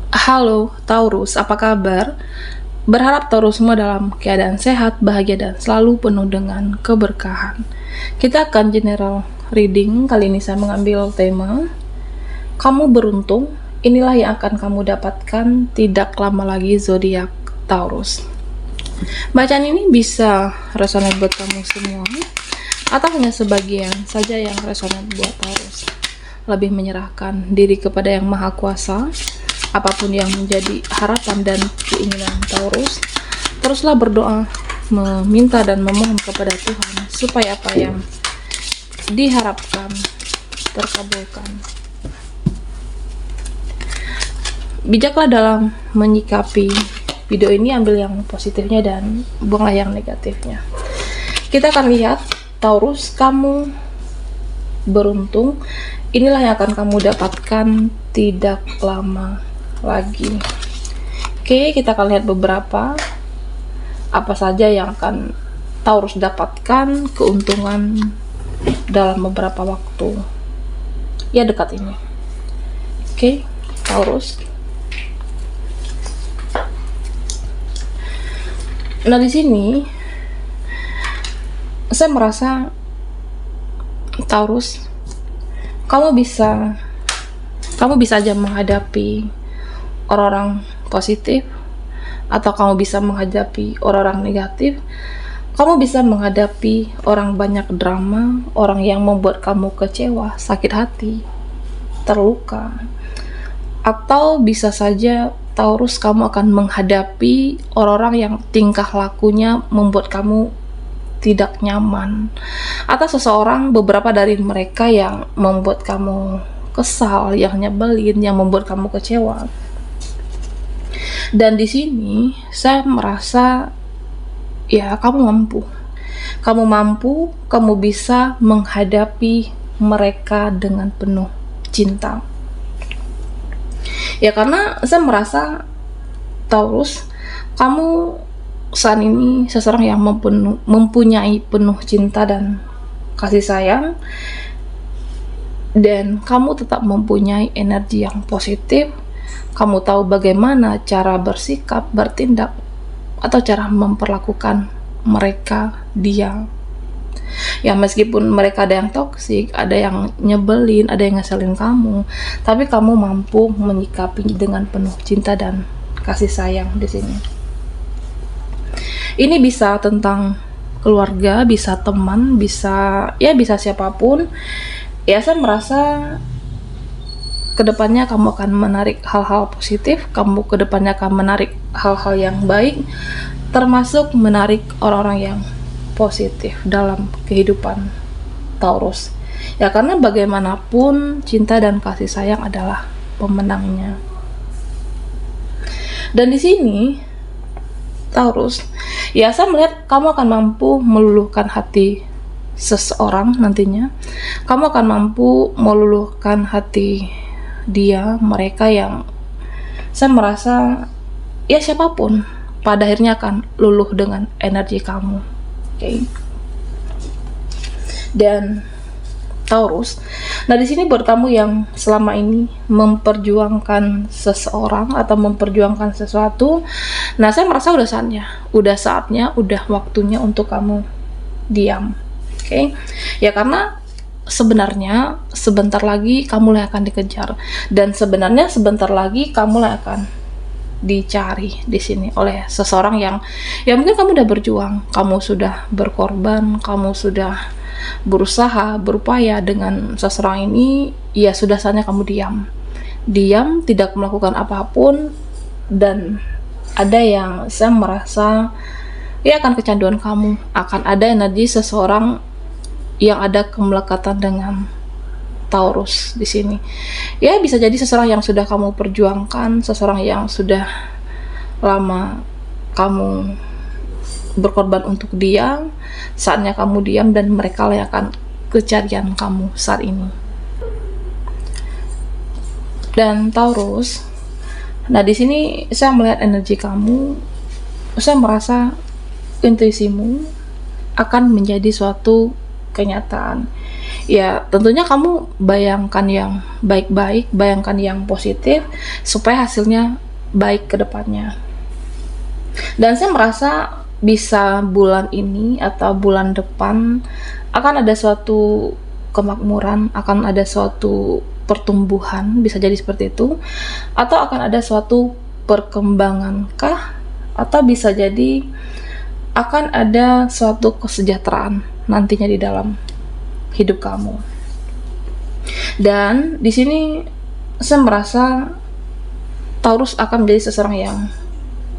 Halo Taurus, apa kabar? Berharap Taurus semua dalam keadaan sehat, bahagia, dan selalu penuh dengan keberkahan. Kita akan general reading. Kali ini saya mengambil tema kamu beruntung, inilah yang akan kamu dapatkan tidak lama lagi, zodiak Taurus. Bacaan ini bisa resonate buat kamu semua atau hanya sebagian saja yang resonate buat Taurus. Lebih menyerahkan diri kepada Yang Maha Kuasa. Apapun yang menjadi harapan dan keinginan Taurus, teruslah berdoa, meminta dan memohon kepada Tuhan supaya apa yang diharapkan terkabulkan. Bijaklah dalam menyikapi video ini, ambil yang positifnya dan buanglah yang negatifnya. Kita akan lihat, Taurus, kamu beruntung, inilah yang akan kamu dapatkan tidak lama lagi. Oke, kita akan lihat beberapa apa saja yang akan Taurus dapatkan keuntungan dalam beberapa waktu ya dekat ini. Oke, Taurus. Nah, di sini saya merasa Taurus, kamu bisa aja menghadapi orang-orang positif, atau kamu bisa menghadapi orang-orang negatif. Kamu bisa menghadapi orang banyak drama, orang yang membuat kamu kecewa, sakit hati, terluka. Atau bisa saja Taurus, kamu akan menghadapi orang-orang yang tingkah lakunya membuat kamu tidak nyaman, atau seseorang, beberapa dari mereka yang membuat kamu kesal, yang nyebelin, yang membuat kamu kecewa. Dan di sini saya merasa ya kamu mampu, kamu bisa menghadapi mereka dengan penuh cinta. Ya, karena saya merasa Taurus, kamu saat ini seseorang yang mempunyai penuh cinta dan kasih sayang, dan kamu tetap mempunyai energi yang positif. Kamu tahu bagaimana cara bersikap, bertindak, atau cara memperlakukan mereka, dia. Ya, meskipun mereka ada yang toksik, ada yang nyebelin, ada yang ngeselin kamu, tapi kamu mampu menyikapi dengan penuh cinta dan kasih sayang di sini. Ini bisa tentang keluarga, bisa teman, bisa siapapun. Ya, saya merasa kedepannya kamu akan menarik hal-hal positif, kamu kedepannya akan menarik hal-hal yang baik, termasuk menarik orang-orang yang positif dalam kehidupan Taurus. Ya, karena bagaimanapun cinta dan kasih sayang adalah pemenangnya. Dan di sini Taurus, ya saya melihat kamu akan mampu meluluhkan hati seseorang nantinya. Kamu akan mampu meluluhkan hati dia, mereka yang saya merasa ya siapapun pada akhirnya akan luluh dengan energi kamu. Oke. Dan Taurus, nah di sini buat kamu yang selama ini memperjuangkan seseorang atau memperjuangkan sesuatu, nah saya merasa udah saatnya, udah waktunya untuk kamu diam. Oke. Ya, karena sebenarnya sebentar lagi kamu lah akan dikejar, dan sebenarnya sebentar lagi kamu lah akan dicari di sini oleh seseorang yang ya mungkin kamu udah berjuang, kamu sudah berkorban, kamu sudah berusaha, berupaya dengan seseorang ini. Ya, sudah saatnya kamu diam, tidak melakukan apapun. Dan ada yang saya merasa ya akan kecanduan kamu, akan ada energi seseorang yang ada kemelekatan dengan Taurus di sini. Ya, bisa jadi seseorang yang sudah kamu perjuangkan, seseorang yang sudah lama kamu berkorban untuk dia. Saatnya kamu diam, dan mereka lah yang akan kecarian kamu saat ini. Dan Taurus, nah di sini saya melihat energi kamu, saya merasa intuisimu akan menjadi suatu kenyataan. Ya tentunya kamu bayangkan yang baik-baik, bayangkan yang positif supaya hasilnya baik ke depannya. Dan saya merasa bisa bulan ini atau bulan depan akan ada suatu kemakmuran, akan ada suatu pertumbuhan, bisa jadi seperti itu, atau akan ada suatu perkembangan kah, atau bisa jadi akan ada suatu kesejahteraan nantinya di dalam hidup kamu. Dan di sini saya merasa Taurus akan menjadi seseorang yang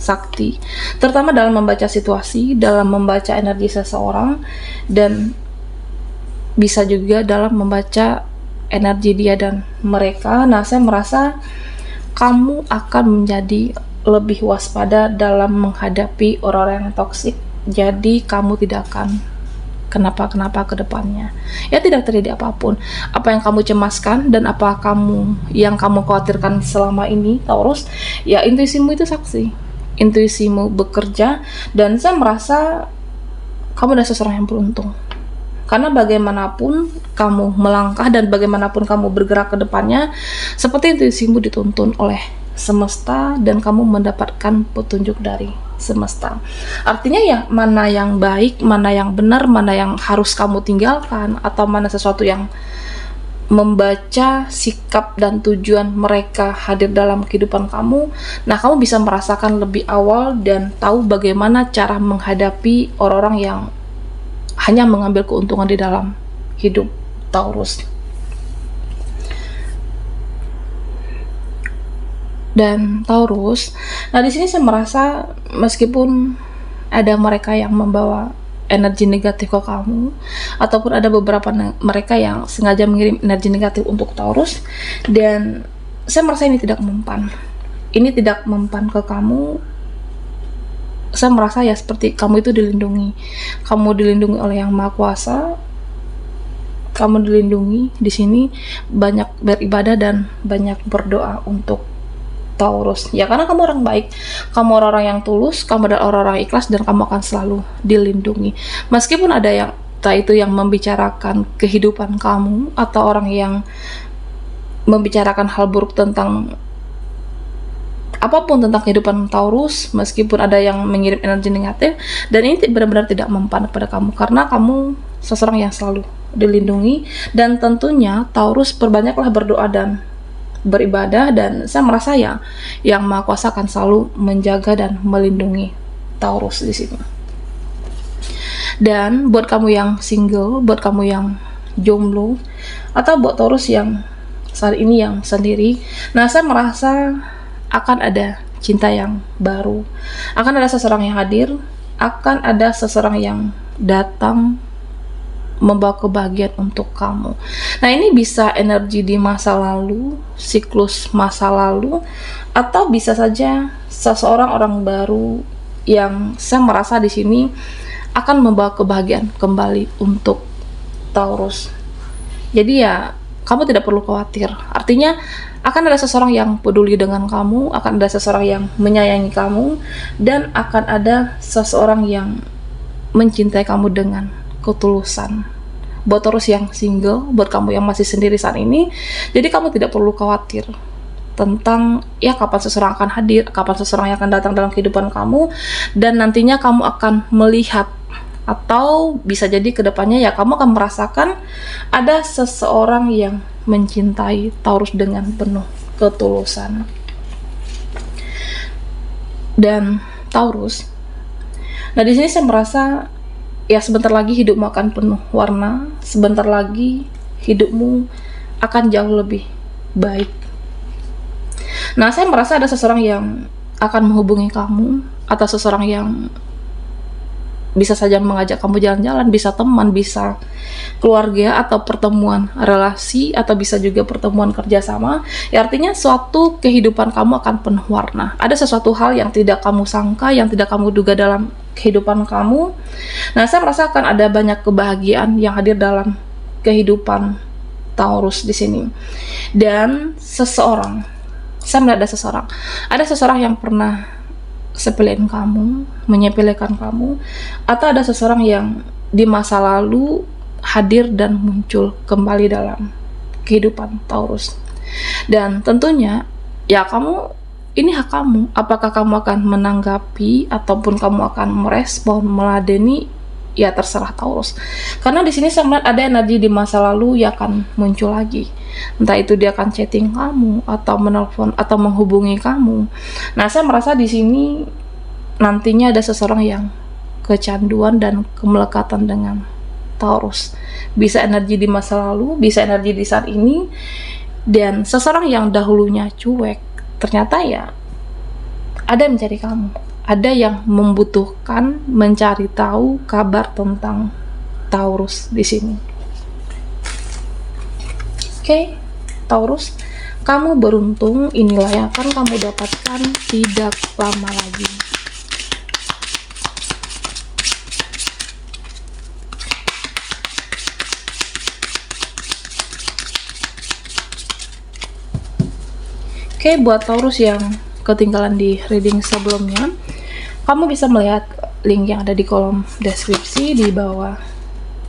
sakti, terutama dalam membaca situasi, dalam membaca energi seseorang, dan bisa juga dalam membaca energi dia dan mereka. Nah, saya merasa kamu akan menjadi lebih waspada dalam menghadapi orang-orang yang toksik. Jadi kamu tidak akan kenapa-kenapa ke depannya. Ya tidak terjadi apapun. Apa yang kamu cemaskan dan apa yang kamu khawatirkan selama ini, Taurus, ya intuisimu itu saksi. Intuisimu bekerja, dan saya merasa kamu adalah seseorang yang beruntung. Karena bagaimanapun kamu melangkah dan bagaimanapun kamu bergerak ke depannya, seperti intuisimu dituntun oleh semesta dan kamu mendapatkan petunjuk dari semesta. Artinya ya mana yang baik, mana yang benar, mana yang harus kamu tinggalkan, atau mana sesuatu yang membaca sikap dan tujuan mereka hadir dalam kehidupan kamu. Nah, kamu bisa merasakan lebih awal dan tahu bagaimana cara menghadapi orang-orang yang hanya mengambil keuntungan di dalam hidup Taurus. Dan Taurus, nah di sini saya merasa meskipun ada mereka yang membawa energi negatif ke kamu, ataupun ada beberapa mereka yang sengaja mengirim energi negatif untuk Taurus, dan saya merasa ini tidak mempan. Ini tidak mempan ke kamu. Saya merasa ya seperti kamu itu dilindungi. Kamu dilindungi oleh Yang Maha Kuasa. Kamu dilindungi di sini, banyak beribadah dan banyak berdoa untuk Taurus. Ya karena kamu orang baik, kamu orang-orang yang tulus, kamu adalah orang-orang ikhlas, dan kamu akan selalu dilindungi. Meskipun ada yang itu yang membicarakan kehidupan kamu, atau orang yang membicarakan hal buruk tentang apapun tentang kehidupan Taurus, meskipun ada yang mengirim energi negatif, dan ini benar-benar tidak mempan pada kamu, karena kamu seseorang yang selalu dilindungi. Dan tentunya Taurus, perbanyaklah berdoa dan beribadah, dan saya merasa ya Yang Maha Kuasa akan selalu menjaga dan melindungi Taurus di sini. Dan buat kamu yang single, buat kamu yang jomblo, atau buat Taurus yang saat ini yang sendiri, nah saya merasa akan ada cinta yang baru, akan ada seseorang yang hadir, akan ada seseorang yang datang membawa kebahagiaan untuk kamu. Nah, ini bisa energi di masa lalu, siklus masa lalu, atau bisa saja seseorang orang baru yang saya merasa di sini akan membawa kebahagiaan kembali untuk Taurus. Jadi ya, kamu tidak perlu khawatir. Artinya akan ada seseorang yang peduli dengan kamu, akan ada seseorang yang menyayangi kamu, dan akan ada seseorang yang mencintai kamu dengan ketulusan. Buat Taurus yang single, buat kamu yang masih sendiri saat ini, jadi kamu tidak perlu khawatir tentang ya kapan seseorang akan hadir, kapan seseorang yang akan datang dalam kehidupan kamu, dan nantinya kamu akan melihat, atau bisa jadi kedepannya ya kamu akan merasakan ada seseorang yang mencintai Taurus dengan penuh ketulusan. Dan Taurus, nah di sini saya merasa ya sebentar lagi hidupmu akan penuh warna, sebentar lagi hidupmu akan jauh lebih baik. Nah, saya merasa ada seseorang yang akan menghubungi kamu, atau seseorang yang bisa saja mengajak kamu jalan-jalan, bisa teman, bisa keluarga, atau pertemuan relasi, atau bisa juga pertemuan kerjasama. Ya artinya suatu kehidupan kamu akan penuh warna. Ada sesuatu hal yang tidak kamu sangka, yang tidak kamu duga dalam kehidupan kamu. Nah, saya merasakan ada banyak kebahagiaan yang hadir dalam kehidupan Taurus di sini. Dan seseorang, saya melihat ada seseorang yang pernah sepelein kamu, menyepelekan kamu, atau ada seseorang yang di masa lalu hadir dan muncul kembali dalam kehidupan Taurus. Dan tentunya ya kamu, ini hak kamu, apakah kamu akan menanggapi ataupun kamu akan merespon, meladeni, ya terserah Taurus. Karena di sini saya melihat ada energi di masa lalu yang akan muncul lagi. Entah itu dia akan chatting kamu atau menelpon atau menghubungi kamu. Nah, saya merasa di sini nantinya ada seseorang yang kecanduan dan kemelekatan dengan Taurus. Bisa energi di masa lalu, bisa energi di saat ini. Dan seseorang yang dahulunya cuek, ternyata ya ada yang mencari kamu, ada yang membutuhkan mencari tahu kabar tentang Taurus di sini. Oke, Taurus, kamu beruntung, inilah yang akan kamu dapatkan tidak lama lagi. Oke, buat Taurus yang ketinggalan di reading sebelumnya, kamu bisa melihat link yang ada di kolom deskripsi di bawah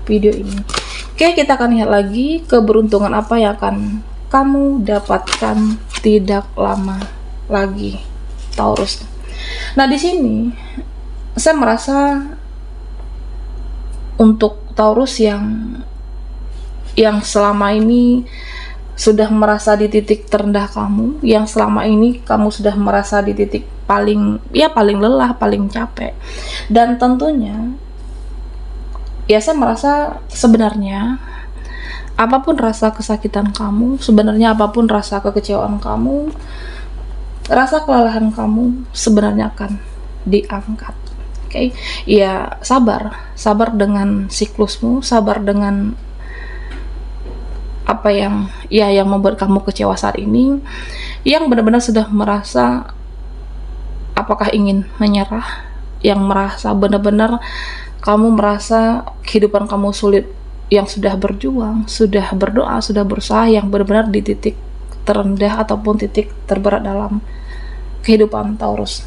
video ini. Oke, kita akan lihat lagi keberuntungan apa yang akan kamu dapatkan tidak lama lagi, Taurus. Nah, di sini saya merasa untuk Taurus yang selama ini sudah merasa di titik terendah kamu, yang selama ini kamu sudah merasa di titik paling lelah, paling capek. Dan tentunya ya saya merasa sebenarnya apapun rasa kesakitan kamu, sebenarnya apapun rasa kekecewaan kamu, rasa kelelahan kamu sebenarnya akan diangkat. Oke, ya sabar dengan siklusmu, sabar dengan apa yang membuat kamu kecewa saat ini, yang benar-benar sudah merasa apakah ingin menyerah, yang merasa benar-benar kamu merasa kehidupan kamu sulit, yang sudah berjuang, sudah berdoa, sudah berusaha, yang benar-benar di titik terendah ataupun titik terberat dalam kehidupan Taurus.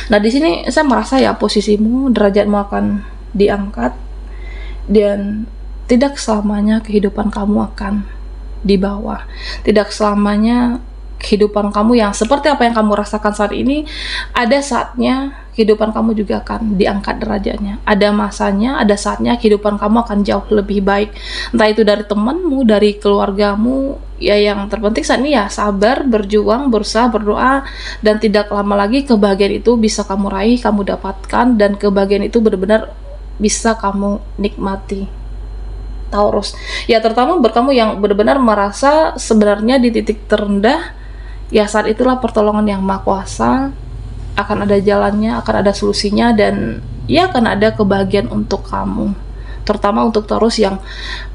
Nah, di sini saya merasa ya posisimu, derajatmu akan diangkat, dan tidak selamanya kehidupan kamu akan di bawah. Tidak selamanya kehidupan kamu yang seperti apa yang kamu rasakan saat ini, ada saatnya kehidupan kamu juga akan diangkat derajatnya. Ada masanya, ada saatnya kehidupan kamu akan jauh lebih baik. Entah itu dari temanmu, dari keluargamu, ya yang terpenting saat ini ya sabar, berjuang, berusaha, berdoa, dan tidak lama lagi kebahagiaan itu bisa kamu raih, kamu dapatkan, dan kebahagiaan itu benar-benar bisa kamu nikmati, Taurus. Ya terutama buat kamu yang benar-benar merasa sebenarnya di titik terendah, ya saat itulah pertolongan yang Maha Kuasa akan ada jalannya, akan ada solusinya, dan ya akan ada kebahagiaan untuk kamu. Terutama untuk Taurus yang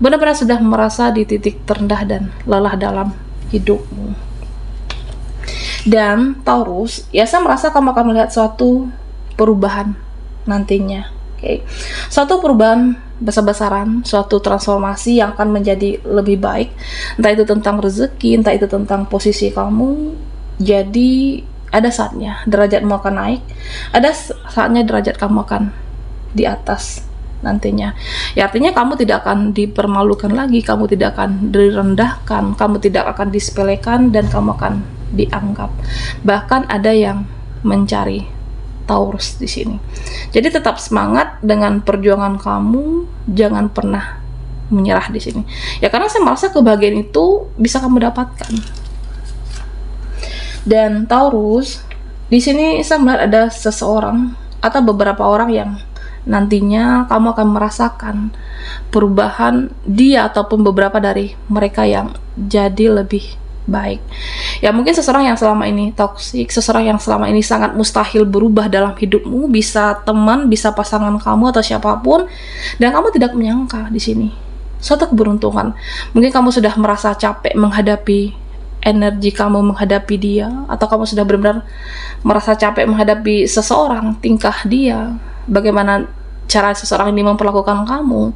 benar-benar sudah merasa di titik terendah dan lelah dalam hidupmu. Dan Taurus, ya saya merasa kamu akan melihat suatu perubahan nantinya. Oke. Suatu perubahan besar-besaran, suatu transformasi yang akan menjadi lebih baik, entah itu tentang rezeki, entah itu tentang posisi kamu. Jadi ada saatnya derajatmu akan naik, ada saatnya derajat kamu akan di atas nantinya. Ya artinya kamu tidak akan dipermalukan lagi, kamu tidak akan direndahkan, kamu tidak akan disepelekan, dan kamu akan dianggap. Bahkan ada yang mencari Taurus di sini. Jadi tetap semangat dengan perjuangan kamu, jangan pernah menyerah di sini. Ya karena saya merasa kebahagiaan itu bisa kamu dapatkan. Dan Taurus, di sini saya melihat ada seseorang atau beberapa orang yang nantinya kamu akan merasakan perubahan dia ataupun beberapa dari mereka yang jadi lebih baik. Ya mungkin seseorang yang selama ini toksik, seseorang yang selama ini sangat mustahil berubah dalam hidupmu, bisa teman, bisa pasangan kamu atau siapapun, dan kamu tidak menyangka di sini suatu keberuntungan. Mungkin kamu sudah merasa capek menghadapi energi kamu menghadapi dia, atau kamu sudah benar-benar merasa capek menghadapi seseorang, tingkah dia, bagaimana cara seseorang ini memperlakukan kamu,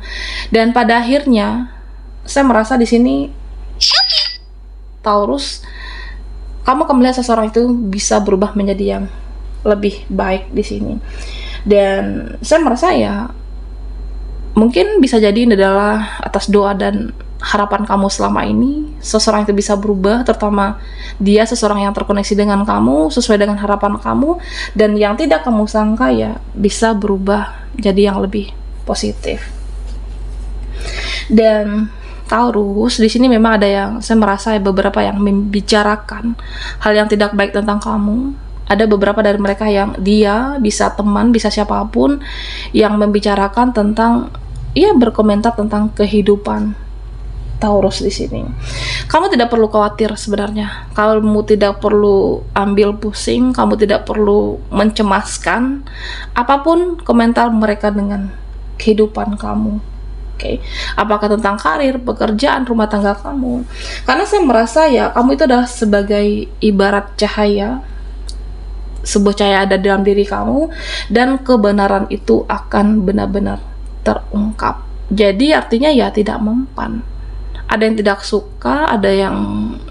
dan pada akhirnya saya merasa di sini Taurus, kamu akan melihat seseorang itu bisa berubah menjadi yang lebih baik di sini. Dan saya merasa ya Mungkin bisa jadi ini adalah atas doa dan harapan kamu selama ini, seseorang itu bisa berubah, terutama dia seseorang yang terkoneksi dengan kamu, sesuai dengan harapan kamu, dan yang tidak kamu sangka ya bisa berubah jadi yang lebih positif. Dan Taurus, di sini memang ada yang saya merasa beberapa yang membicarakan hal yang tidak baik tentang kamu. Ada beberapa dari mereka yang dia bisa teman, bisa siapapun yang membicarakan tentang, ia berkomentar tentang kehidupan Taurus di sini. Kamu tidak perlu khawatir sebenarnya. Kamu tidak perlu ambil pusing, kamu tidak perlu mencemaskan apapun komentar mereka dengan kehidupan kamu. Oke, apakah tentang karir, pekerjaan, rumah tangga kamu? Karena saya merasa ya kamu itu adalah sebagai ibarat cahaya, sebuah cahaya ada dalam diri kamu, dan kebenaran itu akan benar-benar terungkap. Jadi artinya ya tidak mempan. Ada yang tidak suka, ada yang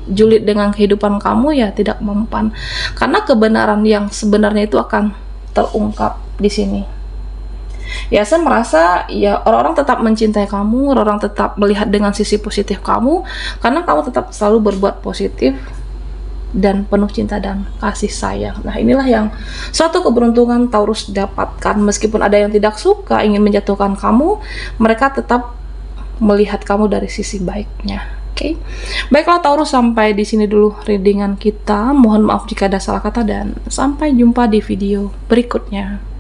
julid dengan kehidupan kamu, ya tidak mempan. Karena kebenaran yang sebenarnya itu akan terungkap di sini. Ya saya merasa ya orang-orang tetap mencintai kamu, orang-orang tetap melihat dengan sisi positif kamu, karena kamu tetap selalu berbuat positif dan penuh cinta dan kasih sayang. Nah inilah yang suatu keberuntungan Taurus dapatkan. Meskipun ada yang tidak suka, ingin menjatuhkan kamu, mereka tetap melihat kamu dari sisi baiknya. Oke, baiklah Taurus, sampai di sini dulu readingan kita. Mohon maaf jika ada salah kata dan sampai jumpa di video berikutnya.